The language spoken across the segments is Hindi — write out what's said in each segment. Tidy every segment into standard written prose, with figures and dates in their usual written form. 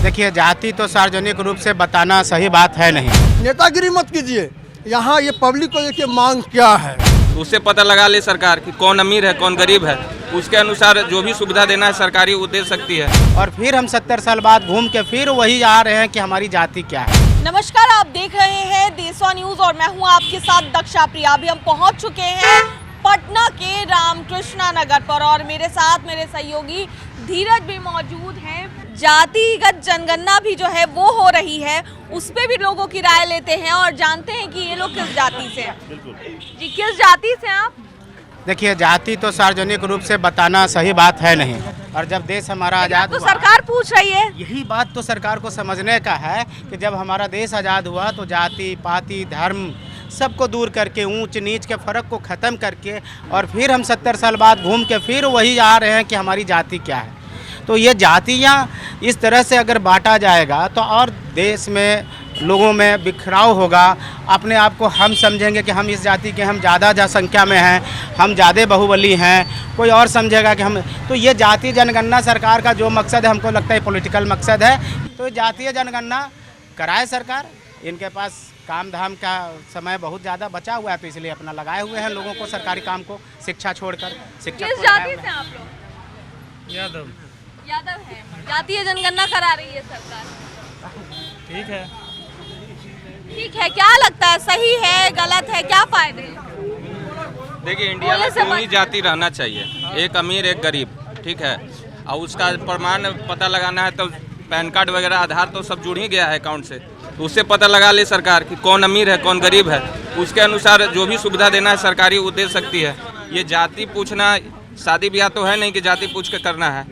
देखिए, जाति तो सार्वजनिक रूप से बताना सही बात है नहीं। नेतागिरी मत कीजिए। यहाँ ये पब्लिक को देखिए मांग क्या है, उससे पता लगा ले सरकार कि कौन अमीर है कौन गरीब है, उसके अनुसार जो भी सुविधा देना है सरकारी वो दे सकती है। और फिर हम 70 साल बाद घूम के फिर वही आ रहे हैं कि हमारी जाति क्या है। नमस्कार, आप देख रहे हैं देशवा न्यूज और मैं हूं आपके साथ दक्षा प्रिया। अभी हम पहुंच चुके हैं पटना के रामकृष्णा नगर पर और मेरे साथ मेरे सहयोगी धीरज भी मौजूद हैं। जातिगत जनगणना भी जो है वो हो रही है, उस पे भी लोगों की राय लेते हैं और जानते हैं कि ये लोग किस जाति से हैं। जी, किस जाति से हैं आप? देखिए, जाति तो सार्वजनिक रूप से बताना सही बात है नहीं। और जब देश हमारा आज़ाद तो हुआ, सरकार पूछ रही है। यही बात तो सरकार को समझने का है कि जब हमारा देश आज़ाद हुआ तो जाति पाति धर्म सबको दूर करके ऊंच नीच के फ़र्क को ख़त्म करके और फिर हम 70 साल बाद घूम के फिर वही आ रहे हैं कि हमारी जाति क्या है। तो ये जातियाँ इस तरह से अगर बांटा जाएगा तो और देश में लोगों में बिखराव होगा। अपने आप को हम समझेंगे कि हम इस जाति के हम ज़्यादा संख्या में हैं, हम ज़्यादा बाहुबली हैं। कोई और समझेगा कि हम, तो ये जाति जनगणना सरकार का जो मकसद है हमको लगता है पॉलिटिकल मकसद है। तो जातीय जनगणना कराए सरकार, इनके पास काम धाम का समय बहुत ज़्यादा बचा हुआ है तो इसलिए अपना लगाए हुए हैं लोगों को सरकारी काम को, शिक्षा छोड़कर। शिक्षा किस जाति से आप लोग? यादव है। जातीय जनगणना करा रही है सरकार। ठीक है, क्या लगता है, सही है गलत है, क्या फायदे हैं? देखिए, इंडिया में दोनों ही जाति रहना चाहिए, एक अमीर एक गरीब, ठीक है। और उसका प्रमाण पता लगाना है तो पैन कार्ड वगैरह आधार तो सब जुड़ ही गया है अकाउंट से, तो उससे पता लगा ले सरकार कि कौन अमीर है कौन गरीब है, उसके अनुसार जो भी सुविधा देना है सरकारी वो दे सकती है। ये जाति पूछना शादी ब्याह तो है नहीं कि जाति पूछ के करना है,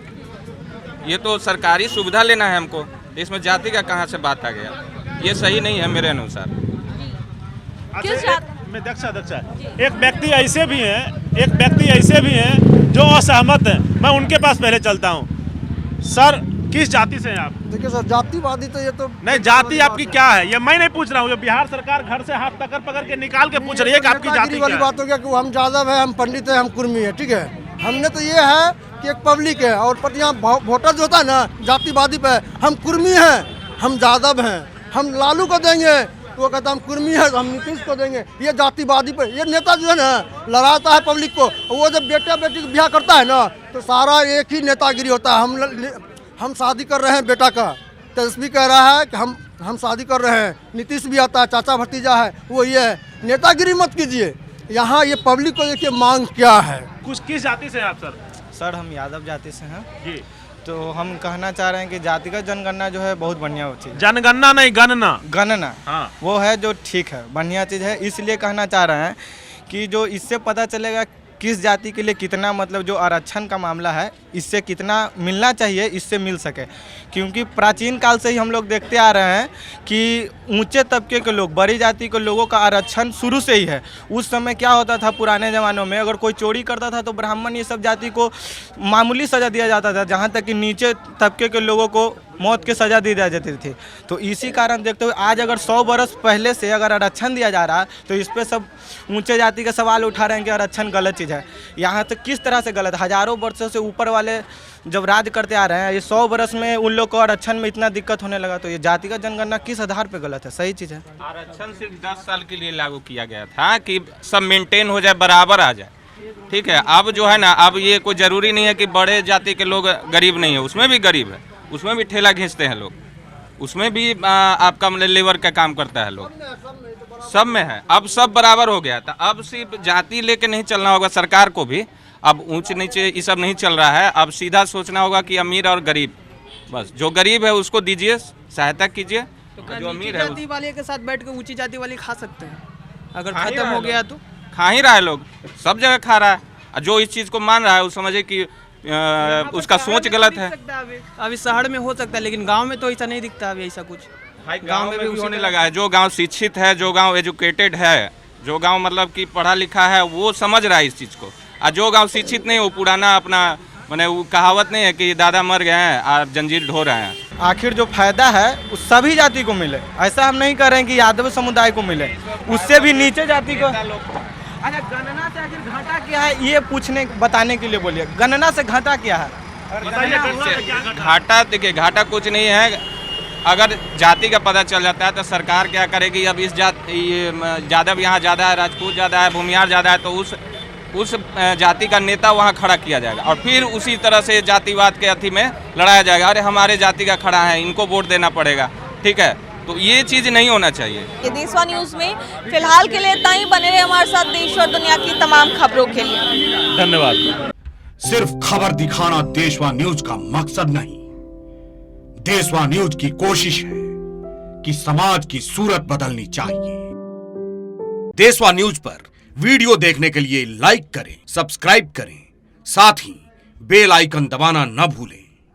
ये तो सरकारी सुविधा लेना है हमको। इसमें जाति का कहाँ से बात आ गया, ये सही नहीं है मेरे अनुसार। किस जाति? मैं दक्षा एक व्यक्ति ऐसे भी हैं जो असहमत हैं, मैं उनके पास पहले चलता हूं। सर, किस जाति से हैं आप? देखिए सर, जातिवादी तो ये तो नहीं, जाति आपकी क्या है ये मैं नहीं पूछ रहा हूँ, ये बिहार सरकार घर से हाथ पकड़ के निकाल के पूछ रही है कि आपकी जाति वाली क्या बात हो गया कि हम यादव है, हम पंडित है, हम कुर्मी है। ठीक है, हमने तो ये है कि एक पब्लिक है और यहाँ वोटर जो होता है ना जातिवादी पे, हम कुर्मी हैं, हम यादव हैं, हम लालू को देंगे तो वो कहता हम कुर्मी है, हम नीतीश को देंगे। ये जातिवादी पे ये नेता जो है ना लड़ाता है पब्लिक को। वो जब बेटा बेटी को ब्याह करता है ना तो सारा एक ही नेतागिरी होता है। हम शादी कर रहे हैं बेटा का, तेजस्वी कह रहा है कि हम शादी कर रहे हैं, नीतीश भी आता है, चाचा भतीजा है, वो ये है। नेतागिरी मत कीजिए। यहाँ ये पब्लिक को देखिए मांग क्या है। कुछ किस जाति से हैं आप? सर, हम यादव जाति से हैं जी। तो हम कहना चाह रहे हैं कि जातिगत जनगणना जो है बहुत बढ़िया चीज़ है। जनगणना नहीं, गणना हाँ। वो है जो ठीक है, बढ़िया चीज़ है। इसलिए कहना चाह रहे हैं कि जो इससे पता चलेगा किस जाति के लिए कितना, मतलब जो आरक्षण का मामला है इससे कितना मिलना चाहिए, इससे मिल सके। क्योंकि प्राचीन काल से ही हम लोग देखते आ रहे हैं कि ऊंचे तबके के लोग, बड़ी जाति के लोगों का आरक्षण शुरू से ही है। उस समय क्या होता था पुराने ज़मानों में, अगर कोई चोरी करता था तो ब्राह्मण ये सब जाति को मामूली सज़ा दिया जाता था, जहाँ तक कि नीचे तबके के लोगों को मौत की सज़ा दी जा जाती थी। तो इसी कारण देखते हुए आज अगर 100 बरस पहले से अगर आरक्षण दिया जा रहा है तो इस पर सब ऊंचे जाति का सवाल उठा रहे हैं कि आरक्षण गलत चीज़ है। यहाँ तो किस तरह से गलत, हज़ारों वर्षों से ऊपर वाले जब राज करते आ रहे हैं, ये 100 बरस में उन लोग को आरक्षण में इतना दिक्कत होने लगा, तो ये जातिगत जनगणना किस आधार पर गलत है? सही चीज़ है। आरक्षण सिर्फ 10 साल के लिए लागू किया गया था कि सब मेंटेन हो जाए, बराबर आ जाए, ठीक है। अब जो है ना, अब ये कोई ज़रूरी नहीं है कि बड़े जाति के लोग गरीब नहीं है, उसमें भी गरीब है, उसमें भी ठेला खींचते हैं लोग, उसमें भी आपका मतलब लेबर का काम करता है लोग, सब में है। अब सब बराबर हो गया था, अब सिर्फ जाति लेके नहीं चलना होगा सरकार को भी। अब ऊंच नीचे ये सब नहीं चल रहा है, अब सीधा सोचना होगा कि अमीर और गरीब, बस जो गरीब है उसको दीजिए, सहायता कीजिए, तो जो अमीर नीची है जाति वाले के साथ बैठ के ऊंची जाति वाले खा सकते हैं, अगर खत्म हो गया तो। खा ही रहा है लोग, सब जगह खा रहा है। जो इस चीज़ को मान रहा है वो समझे कि उसका सोच गलत है। अभी शहर में हो सकता है लेकिन गांव में तो ऐसा नहीं दिखता अभी ऐसा कुछ। गांव में भी होने लगा है। जो गांव शिक्षित है, जो गांव एजुकेटेड है, जो गांव मतलब कि पढ़ा लिखा है, वो समझ रहा है इस चीज़ को। और जो गांव शिक्षित नहीं, वो पुराना अपना मैंने वो कहावत नहीं है कि दादा मर गए हैं और जंजीर ढो रहे हैं। आखिर जो फायदा है वो सभी जाति को मिले, ऐसा हम नहीं कर रहे हैं कि यादव समुदाय को मिले, उससे भी नीचे जाति को। अच्छा, गणना से आखिर घाटा क्या है ये बताने के लिए बोलिए, गणना से घाटा क्या है? घाटा देखिए, घाटा कुछ नहीं है। अगर जाति का पता चल जाता है तो सरकार क्या करेगी, अब इस यादव यहाँ ज़्यादा है, राजपूत ज़्यादा है, भूमिहार ज़्यादा है, तो उस जाति का नेता वहाँ खड़ा किया जाएगा और फिर उसी तरह से जातिवाद के अथी में लड़ाया जाएगा। अरे हमारे जाति का खड़ा है, इनको वोट देना पड़ेगा, ठीक है। तो ये चीज़ नहीं होना चाहिए। ये देशवा न्यूज़ में फिलहाल के लिए इतना ही। बने रहे हमारे साथ देश और दुनिया की तमाम खबरों के लिए। धन्यवाद। सिर्फ खबर दिखाना देशवा न्यूज का मकसद नहीं, देशवा न्यूज की कोशिश है कि समाज की सूरत बदलनी चाहिए। देशवा न्यूज पर वीडियो देखने के लिए लाइक करें, सब्सक्राइब करें, साथ ही बेल आइकन दबाना न भूलें।